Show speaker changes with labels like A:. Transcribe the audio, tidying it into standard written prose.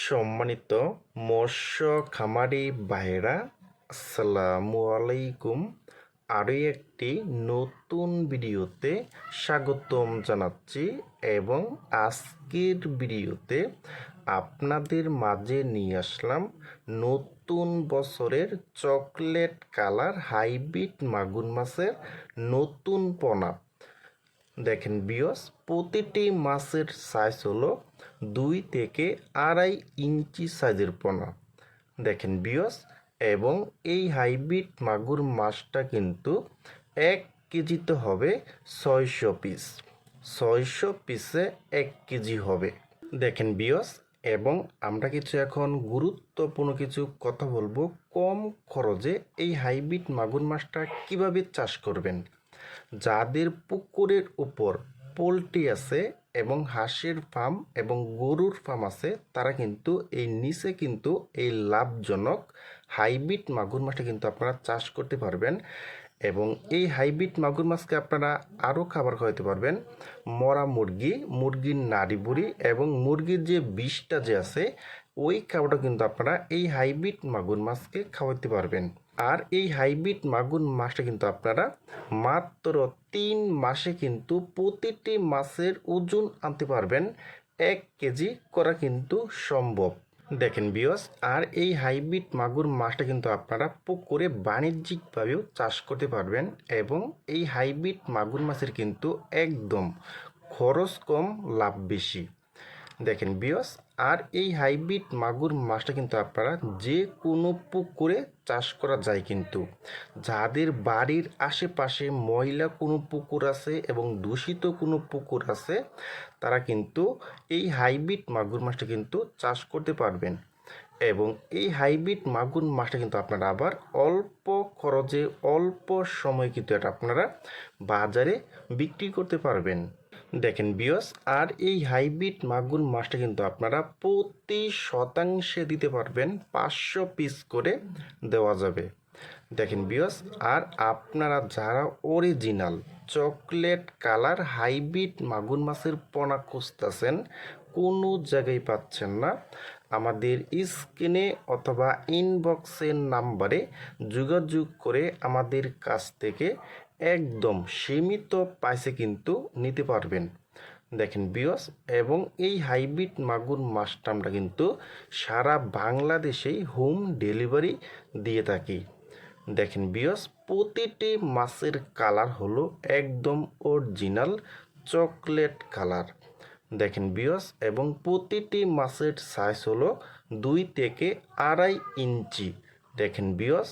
A: সম্মানিত মৎস্য খামারি ভাইরা, আসসালামু আলাইকুম। আরও একটি নতুন ভিডিওতে স্বাগতম জানাচ্ছি এবং আজকের ভিডিওতে আপনাদের মাঝে নিয়ে আসলাম নতুন বছরের চকলেট কালার হাইব্রিড মাগুর মাছের নতুন পোনা। দেখেন বিয়স, প্রতিটি মাছের সাইজ হলো 2 থেকে 2.5 ইঞ্চি সাইজের পোনা। দেখেন বিয়স, এবং এই হাইব্রিড মাগুর মাছটা কিন্তু 1 কেজিতে হবে 600 পিস। 600 পিসে 1 কেজি হবে। দেখেন বিয়স, এবং আমরা কিছু এখন গুরুত্বপূর্ণ কিছু কথা বলবো কম খরচে এই হাইব্রিড মাগুর মাছটা কিভাবে চাষ করবেন। যাদের পুকুরের উপর পোলট্রি আছে এবং হাঁসের ফার্ম এবং গরুর ফার্ম আছে, তারা কিন্তু এই নিচে কিন্তু এই লাভজনক হাইব্রিড মাগুর মাছটা কিন্তু আপনারা চাষ করতে পারবেন। এবং এই হাইব্রিড মাগুর মাছকে আপনারা আরও খাবার খাওয়াতে পারবেন। মরা মুরগি, মুরগির নাড়ি বুড়ি এবং মুরগির যে বিষটা যে আছে, ওই খাবারটা কিন্তু আপনারা এই হাইব্রিড মাগুর মাছকে খাওয়াতে পারবেন। আর এই হাইব্রিড মাগুর মাছটা কিন্তু আপনারা মাত্র 3 মাসে কিন্তু প্রতিটি মাছের ওজন আনতে পারবেন। 1 কেজি করা কিন্তু সম্ভব। দেখেন বিয়স, আর এই হাইব্রিড মাগুর মাছটা কিন্তু আপনারা পুকুরে বাণিজ্যিকভাবেও চাষ করতে পারবেন। এবং এই হাইব্রিড মাগুর মাছের কিন্তু একদম খরচ কম, লাভ বেশি। দেখেন বিয়স, আর এই হাইব্রিড মাগুর মাছটা কিন্তু আপনারা যে কোনো পুকুরে চাষ করা যায়। কিন্তু যাদের বাড়ির আশেপাশে ময়লা কোনো পুকুর আছে এবং দূষিত কোনো পুকুর আছে, তারা কিন্তু এই হাইব্রিড মাগুর মাছটা কিন্তু চাষ করতে পারবেন। এবং এই হাইব্রিড মাগুর মাছটা কিন্তু আপনারা আবার অল্প খরচে অল্প সময় কিন্তু এটা আপনারা বাজারে বিক্রি করতে পারবেন। দেখেন বিয়স, আর এই হাইব্রিড মাগুর মাছটা কিন্তু আপনারা প্রতি শতাংশে দিতে পারবেন 500 পিস করে দেওয়া যাবে। দেখেন বিয়স, আর আপনারা যারা অরিজিনাল চকলেট কালার হাইব্রিড মাগুর মাছের পোনা খুঁজতেছেন, কোনো জায়গায় পাচ্ছেন না, আমাদের স্ক্রিনে অথবা ইনবক্সের নাম্বারে যোগাযোগ করে আমাদের কাছ থেকে একদম সীমিত প্রাইসে কিন্তু নিতে পারবেন। দেখেন বিয়স, এবং এই হাইব্রিড মাগুর মাছটা আমরা কিন্তু সারা বাংলাদেশেই হোম ডেলিভারি দিয়ে থাকি। দেখেন বিয়স, প্রতিটি মাছের কালার হলো একদম অরিজিনাল চকলেট কালার। দেখেন বিয়স, এবং প্রতিটি মাছের সাইজ হলো 2 থেকে 2.5 ইঞ্চি। দেখেন বিয়স।